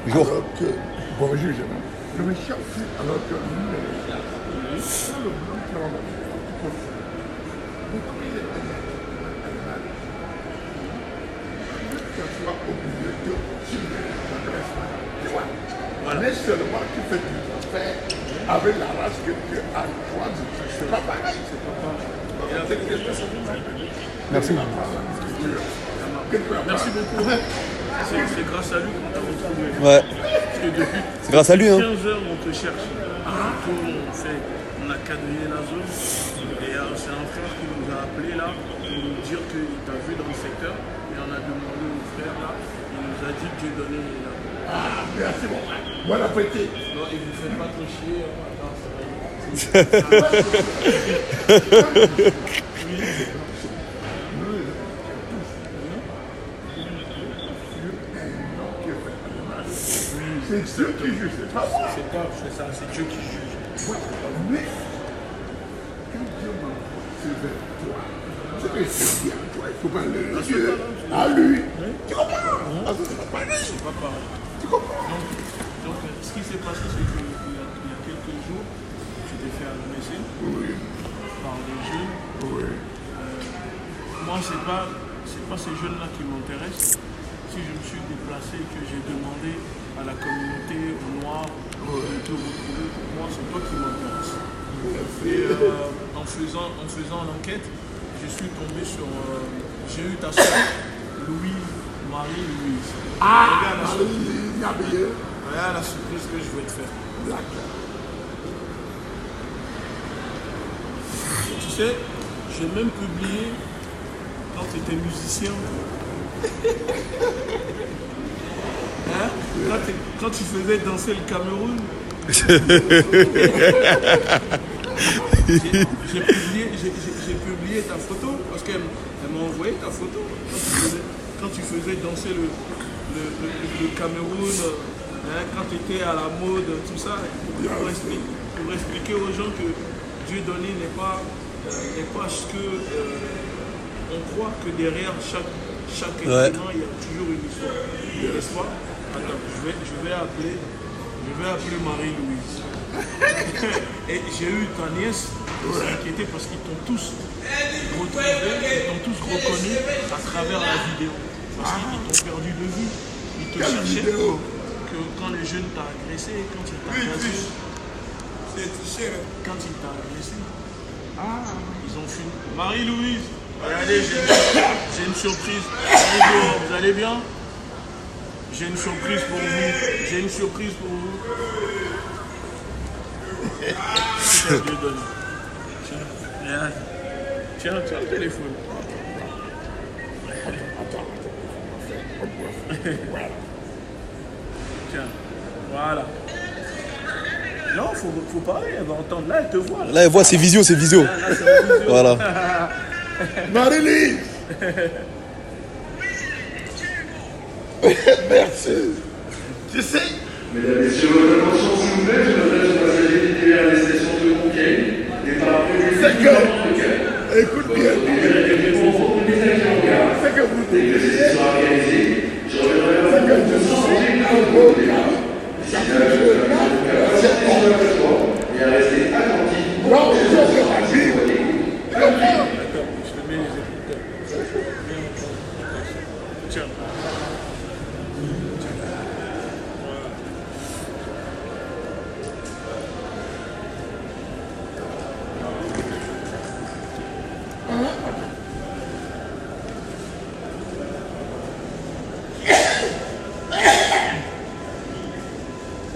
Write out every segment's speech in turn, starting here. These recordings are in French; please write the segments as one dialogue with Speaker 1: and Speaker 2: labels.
Speaker 1: Bonjour.
Speaker 2: Alors que, bonjour, je me cherche alors que lui, dans le blanc qui en a mais comme il est animal, que tu sois obligé de tirer la graisse. Tu vois? Voilà. Mais seulement tu fais du affaire avec la race que tu as choisie. C'est pas pareil. C'est pas pareil.
Speaker 1: Merci.
Speaker 3: Merci beaucoup. C'est grâce à lui qu'on t'a retrouvé.
Speaker 1: Ouais.
Speaker 3: Parce que depuis
Speaker 1: C'est grâce à lui, hein.
Speaker 3: 15 heures, on te cherche. On a quadrillé la zone. Et c'est un frère qui nous a appelé là pour nous dire qu'il t'a vu dans le secteur. Et on a demandé au frère là. Il nous a dit que Dieu donnait là.
Speaker 2: Ah, merci mon frère. Bon appétit.
Speaker 3: Non, et vous ne faites pas trop chier. Non, c'est vrai.
Speaker 2: C'est Dieu qui juge, c'est pas moi.
Speaker 3: C'est top, c'est ça, c'est Dieu qui juge.
Speaker 2: Ouais, mais quand Dieu m'envoie vers toi, c'est que je dis à toi, il faut parler de Dieu à lui. Tu comprends? Parce que c'est pas pareil.
Speaker 3: C'est pas pareil.
Speaker 2: Tu comprends?
Speaker 3: Donc, ce qui s'est passé, c'est qu'il y a quelques jours, tu t'es fait agresser par des jeunes.
Speaker 2: Oui.
Speaker 3: Moi, c'est pas ces jeunes-là qui m'intéressent. Si je me suis déplacé, que j'ai demandé à la communauté, aux Noirs, de te retrouver, pour moi, c'est toi qui m'intéresse. Et en faisant l'enquête, je suis tombé sur... j'ai eu ta soeur, Marie-Louise.
Speaker 2: Ah,
Speaker 3: Regarde la surprise que je vais te faire.
Speaker 2: D'accord.
Speaker 3: Tu sais, j'ai même publié quand tu étais musicien. Hein? Quand tu faisais danser le Cameroun. J'ai publié ta photo parce qu'elle m'a envoyé ta photo quand tu faisais danser le Cameroun, hein, quand tu étais à la mode, tout ça, pour expliquer aux gens que Dieu donné n'est pas ce que on croit, que derrière chaque événement, il y a toujours une histoire. N'est-ce pas? Attends, je vais appeler Marie-Louise. Et j'ai eu ta nièce qui s'est inquiétée parce qu'ils t'ont tous retrouvés, ils t'ont tous reconnu à travers la vidéo. Parce qu'ils t'ont perdu de vue. Ils te cherchaient que quand les jeunes t'ont agressé, quand il t'a agressé. Quand il t'a agressé, ils ont fini. Marie-Louise, regardez, j'ai une surprise. Bonjour, vous allez bien? J'ai une surprise pour vous. J'ai une surprise pour vous. Tiens, Dieu donne. Tiens, le téléphone. Tiens, voilà. Non, faut parler, elle va entendre. Là, elle te voit.
Speaker 1: Là, elle voit, c'est visio, c'est visio.
Speaker 3: Là, c'est la visio.
Speaker 1: Voilà.
Speaker 2: Marie-Lise. Merci. Tu sais,
Speaker 4: Mesdames et messieurs, votre attention s'il vous plaît, je m'adresse aux passagers qui vers les stations de Conquête, départ prévu
Speaker 2: c'est que, écoute bien, c'est que vous
Speaker 4: dès que cette sera réalisée, je reviendrai vers vous pour vous changer un peu de départ. D'ici là, je vous invite donc à patienter sur la plateforme et à rester attentif.
Speaker 2: non, je vais agir.
Speaker 3: Attends, je te mets les écouteurs. Tiens.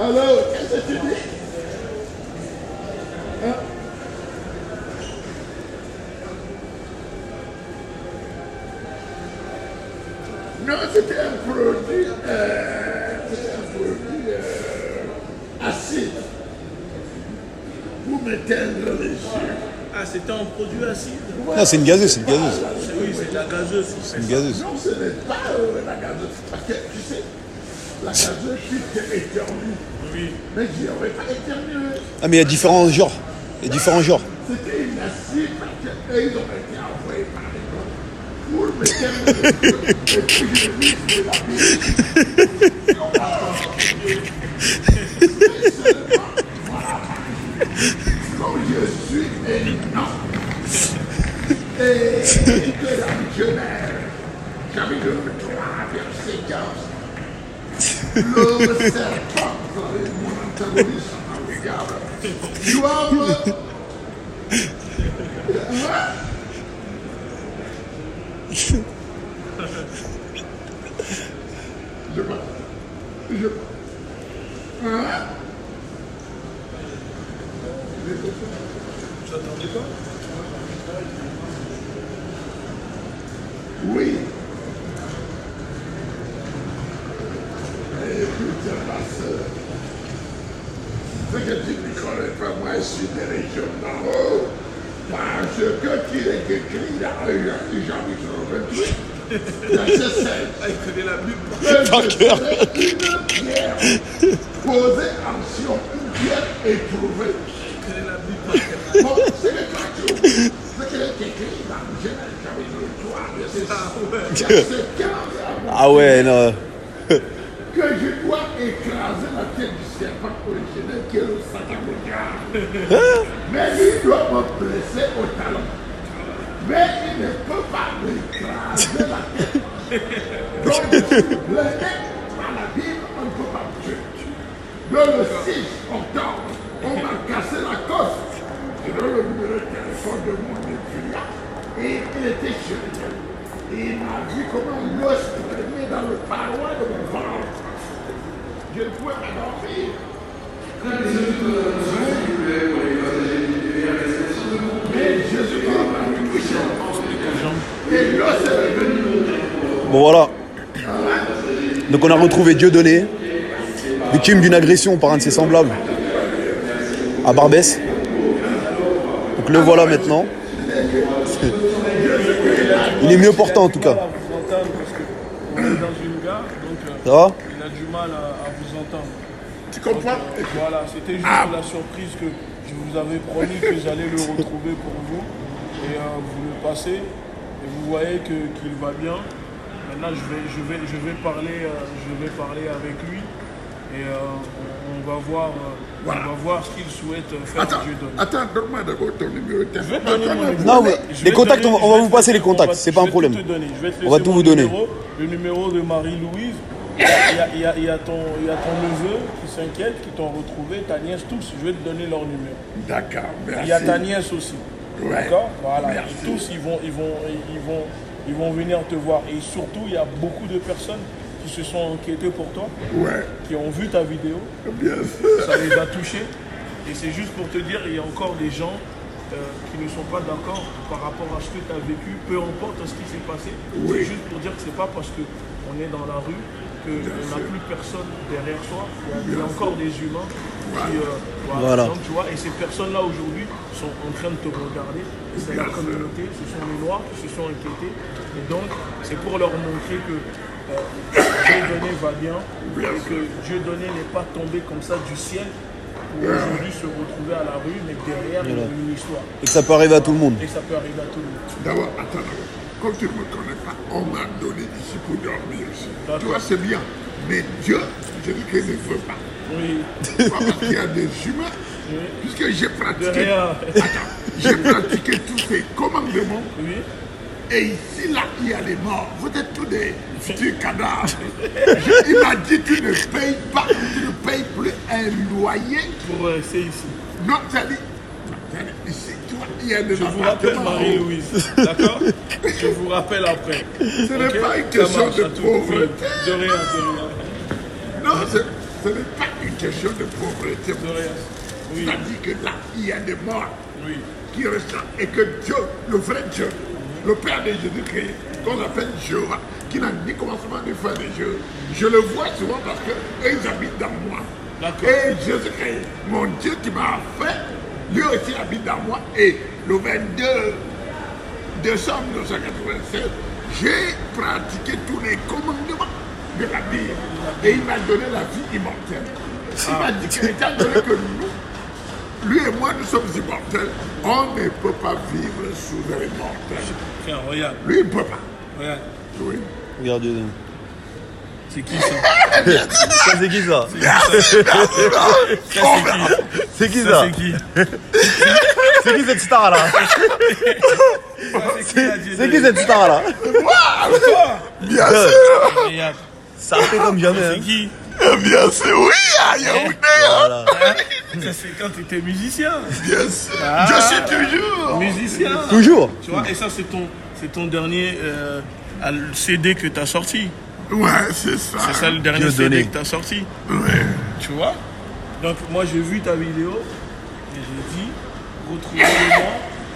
Speaker 2: Alors, qu'est-ce que tu dis? Hein? Non, c'était un produit, acide pour m'éteindre les yeux.
Speaker 3: Ah, c'était un produit acide?
Speaker 1: Non, c'est une gazeuse, c'est une gazeuse.
Speaker 3: Oui, c'est de la gazeuse.
Speaker 1: C'est une gazeuse.
Speaker 2: Non, ce n'est pas la gazeuse. Parce que, tu sais, la gazeuse, tu éternue.
Speaker 3: Oui.
Speaker 2: Mais j'y aurais pas éternué.
Speaker 1: Ah, mais il y a différents genres. Il y a différents genres.
Speaker 2: C'était une acide parce qu'ils ont été envoyés par les gens pour m'éternuer. Et puis, je lui ai dit, c'est la vie. Quand je suis éminent et que la Genève, chapitre 3, verset 15, le serpent, mon antagoniste, regarde, doivent
Speaker 3: J'attendais pas.
Speaker 2: Oui. Écoute, ma soeur, ce que tu ne connais pas, moi, je suis des régions d'en haut. Parce que tu es écrit dans Jean-Michel 28, verset 16.
Speaker 3: Ah, il connaît la Bible.
Speaker 1: Par cœur.
Speaker 2: Une pierre posée en Sion, une pierre éprouvée.
Speaker 3: Il connaît la Bible.
Speaker 2: Bon, c'est le partout. Ce qui est écrit dans Genèse, chapitre 3, verset 15.
Speaker 1: Ah ouais, non.
Speaker 2: Que je dois écraser la tête du serpent originel qui est le Satan. Mais lui doit me blesser au talon. Mais il ne peut pas m'écraser la tête. Donc je suis blessé par la Bible, on ne peut pas me tuer. Le 6 octobre, on m'a cassé la côte. Je donne le numéro de téléphone de mon étudiant. Et il était chez lui. Et il m'a vu comment l'os traînait dans le paroi de mon ventre. Je ne pouvais pas dormir. Mais Jésus m'a touché. Et l'os est revenu.
Speaker 1: Bon voilà. Donc on a retrouvé Dieudonné, victime d'une agression par un de ses semblables à Barbès. Donc le voilà maintenant. Il est mieux portant en tout cas.
Speaker 3: On est dans une gare, donc
Speaker 1: Ça va?
Speaker 3: il a du mal à vous entendre.
Speaker 2: Tu comprends?
Speaker 3: Voilà, c'était juste la surprise que je vous avais promis que j'allais le retrouver pour vous. Et vous le passez et vous voyez qu'il va bien. Maintenant, je vais parler avec lui et on va voir ce qu'il souhaite faire.
Speaker 2: Attends, donne-moi d'abord ton numéro de téléphone.
Speaker 3: Je vais te donner mon numéro.
Speaker 1: Non, mais les contacts, on va vous passer les contacts, c'est pas un problème. On va tout vous donner.
Speaker 3: Le numéro de Marie-Louise. Il y a ton neveu qui s'inquiète, qui t'ont retrouvé, ta nièce, tous. Je vais te donner leur numéro.
Speaker 2: D'accord, merci.
Speaker 3: Il y a ta nièce aussi.
Speaker 2: Ouais.
Speaker 3: D'accord? Voilà.
Speaker 2: Merci.
Speaker 3: Et tous, ils vont venir te voir. Et surtout, il y a beaucoup de personnes qui se sont inquiétées pour toi,
Speaker 2: Ouais,
Speaker 3: qui ont vu ta vidéo.
Speaker 2: bien sûr.
Speaker 3: Ça les a touchés. Et c'est juste pour te dire, il y a encore des gens qui ne sont pas d'accord par rapport à ce que tu as vécu, peu importe ce qui s'est passé.
Speaker 2: Oui.
Speaker 3: C'est juste pour dire que c'est pas parce qu'on est dans la rue qu'on n'a plus personne derrière soi. Il y a encore des humains qui...
Speaker 1: Voilà.
Speaker 3: Donc tu vois, et ces personnes-là aujourd'hui sont en train de te regarder. C'est la communauté, ce sont les Noirs qui se sont inquiétés. Et donc, c'est pour leur montrer que Dieudonné va bien et que Dieudonné n'est pas tombé comme ça du ciel pour aujourd'hui se retrouver à la rue, mais derrière il y a une histoire.
Speaker 1: Et que ça peut arriver à tout le monde.
Speaker 3: Et ça peut arriver à tout le monde.
Speaker 2: D'abord, attends, comme tu ne me connais pas, on m'a donné ici pour dormir aussi.
Speaker 3: D'accord.
Speaker 2: Tu vois, c'est bien. Mais Dieu, je dis qu'il ne veut pas.
Speaker 3: Oui.
Speaker 2: Pourquoi? Parce qu'il y a des humains, puisque j'ai pratiqué,
Speaker 3: Derrière.
Speaker 2: j'ai pratiqué tous ces commandements.
Speaker 3: Oui.
Speaker 2: Et ici, là, il y a les morts. Vous êtes tous des futurs cadavres. Il m'a dit, tu ne payes pas, tu ne payes plus un loyer.
Speaker 3: Pour rester ici.
Speaker 2: Non, ça dit, ici, tu vois, il y a des
Speaker 3: Je vous rappelle Marie-Louise, d'accord? Je vous rappelle après.
Speaker 2: Ce n'est
Speaker 3: Ok?
Speaker 2: pas une
Speaker 3: Ça
Speaker 2: question
Speaker 3: marche
Speaker 2: de
Speaker 3: à tout.
Speaker 2: pauvreté.
Speaker 3: De rien, de rien.
Speaker 2: Non, ce n'est pas une question de pauvreté.
Speaker 3: De rien. Oui,
Speaker 2: C'est-à-dire que là, il y a des morts
Speaker 3: oui.
Speaker 2: qui restent là. Et que Dieu, le vrai Dieu, le Père de Jésus-Christ, qu'on appelle Jéhovah, qui n'a ni commencement ni fin de Dieu, je le vois souvent parce qu'ils habitent dans moi.
Speaker 3: D'accord.
Speaker 2: Et Jésus-Christ, mon Dieu qui m'a fait, lui aussi habite dans moi. Et le 22 décembre 1996, j'ai pratiqué tous les commandements de la Bible. Et il m'a donné la vie immortelle. Il m'a dit que étant donné que nous, lui et moi, nous sommes immortels, on ne peut pas vivre sous un immortel.
Speaker 3: Tiens, regarde.
Speaker 2: Lui, il ne peut pas.
Speaker 3: Regarde.
Speaker 2: Oui.
Speaker 1: Regarde Dieudonné.
Speaker 3: C'est qui ça?
Speaker 1: Ça, c'est qui ça? C'est qui
Speaker 3: Ça,
Speaker 1: ça?
Speaker 3: c'est qui?
Speaker 1: C'est qui cette star là? C'est qui cette star là?
Speaker 2: Bien sûr.
Speaker 3: Regarde.
Speaker 1: Ça fait comme jamais.
Speaker 3: C'est
Speaker 1: Hein.
Speaker 3: qui?
Speaker 2: Bien sûr, oui, Yaoundé.
Speaker 1: Voilà.
Speaker 3: Ça, c'est quand tu étais musicien.
Speaker 2: Bien sûr. Je suis toujours.
Speaker 3: Musicien.
Speaker 1: Toujours.
Speaker 3: Tu vois, et ça, c'est ton dernier CD que tu as sorti.
Speaker 2: Ouais, c'est ça.
Speaker 3: C'est ça le dernier
Speaker 1: Dieu
Speaker 3: CD
Speaker 1: donné.
Speaker 3: que tu as sorti.
Speaker 2: Ouais.
Speaker 3: Tu vois? Donc, moi, j'ai vu ta vidéo et j'ai dit, retrouvez-moi.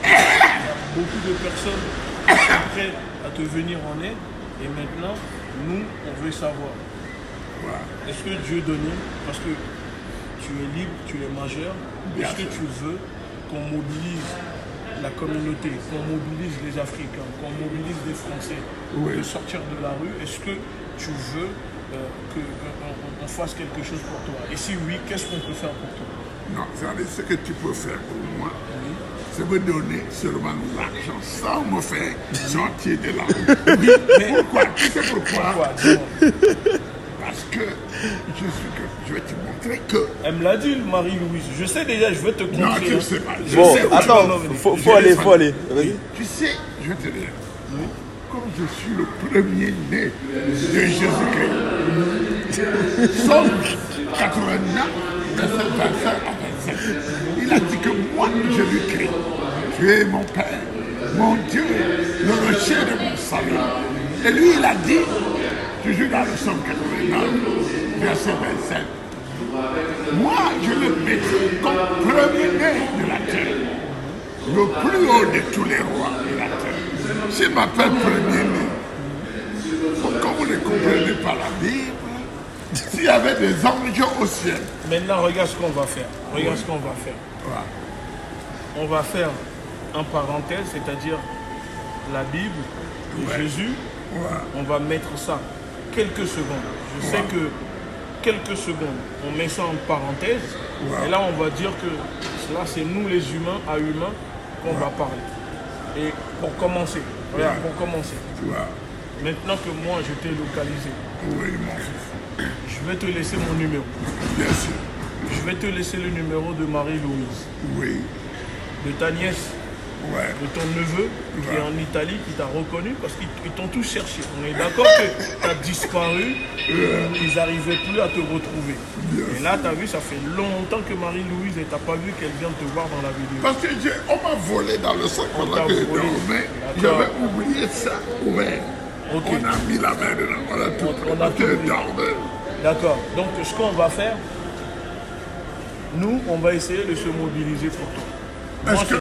Speaker 3: Il y a beaucoup de personnes qui sont prêtes à te venir en aide. Et maintenant, nous, on veut savoir. Est-ce que Dieu donné, parce que tu es libre, tu es majeur, est-ce que tu veux qu'on mobilise la communauté, qu'on mobilise les Africains, qu'on mobilise les Français de sortir de la rue? Est-ce que tu veux qu'on fasse quelque chose pour toi? Et si oui, qu'est-ce qu'on peut faire pour toi?
Speaker 2: Non, ce que tu peux faire pour moi, c'est me donner seulement l'argent sans me faire sortir de la rue.
Speaker 3: Oui, mais
Speaker 2: Pourquoi? Tu sais pourquoi?
Speaker 3: pourquoi? Dis-moi.
Speaker 2: Parce que je vais te montrer que...
Speaker 3: Elle me l'a dit, Marie-Louise. Je sais déjà, je vais te
Speaker 2: Non,
Speaker 3: contrer.
Speaker 2: tu
Speaker 3: hein.
Speaker 2: ne sais pas. Je
Speaker 1: Bon,
Speaker 2: sais où
Speaker 1: attends,
Speaker 2: tu vas.
Speaker 1: faut aller, faut aller. Vas-y.
Speaker 2: Tu sais, je vais te dire, comme je suis le premier né de Jésus-Christ, Somme 89, verset 25 à 27, il a dit que moi, Jésus-Christ, tu es mon Père, mon Dieu, le rocher de mon salut. Et lui, il a dit, toujours dans le Somme 89, verset 27, moi, je le mettrai comme premier-né de la terre, le plus haut de tous les rois de la terre. S'il m'appelle premier-né, comme vous ne comprenez pas la Bible, s'il y avait des anges au ciel,
Speaker 3: Maintenant, regarde ce qu'on va faire. Regarde ce qu'on va faire.
Speaker 2: voilà.
Speaker 3: On va faire un parenthèse, c'est-à-dire la Bible, Jésus. On va mettre ça quelques secondes. Je sais que quelques secondes, on met ça en parenthèse. Et là, on va dire que là, c'est nous les humains à humains qu'on va parler. Et pour commencer, regarde, pour commencer,
Speaker 2: Tu vois,
Speaker 3: maintenant que moi, je t'ai localisé,
Speaker 2: oui, mon fils,
Speaker 3: je vais te laisser mon numéro.
Speaker 2: bien sûr,
Speaker 3: Je vais te laisser le numéro de Marie-Louise,
Speaker 2: oui,
Speaker 3: de ta nièce,
Speaker 2: ouais,
Speaker 3: de ton neveu qui est en Italie, qui t'a reconnu parce qu'ils t'ont tous cherché. On est d'accord que tu as disparu, ils n'arrivaient plus à te retrouver. Et là, tu as vu, ça fait longtemps que Marie-Louise, et tu n'as pas vu qu'elle vient te voir dans la vidéo.
Speaker 2: parce que on m'a volé dans le sac
Speaker 3: On
Speaker 2: pendant
Speaker 3: t'a
Speaker 2: que je
Speaker 3: volé.
Speaker 2: dormais,
Speaker 3: D'accord.
Speaker 2: j'avais oublié ça ouvert.
Speaker 3: Ok.
Speaker 2: On a mis la main dedans, on a tout pris,
Speaker 3: On a tout
Speaker 2: je
Speaker 3: pris.
Speaker 2: dormais.
Speaker 3: D'accord. Donc, ce qu'on va faire, nous, on va essayer de se mobiliser pour toi.
Speaker 2: Est-ce
Speaker 3: Moi,
Speaker 2: que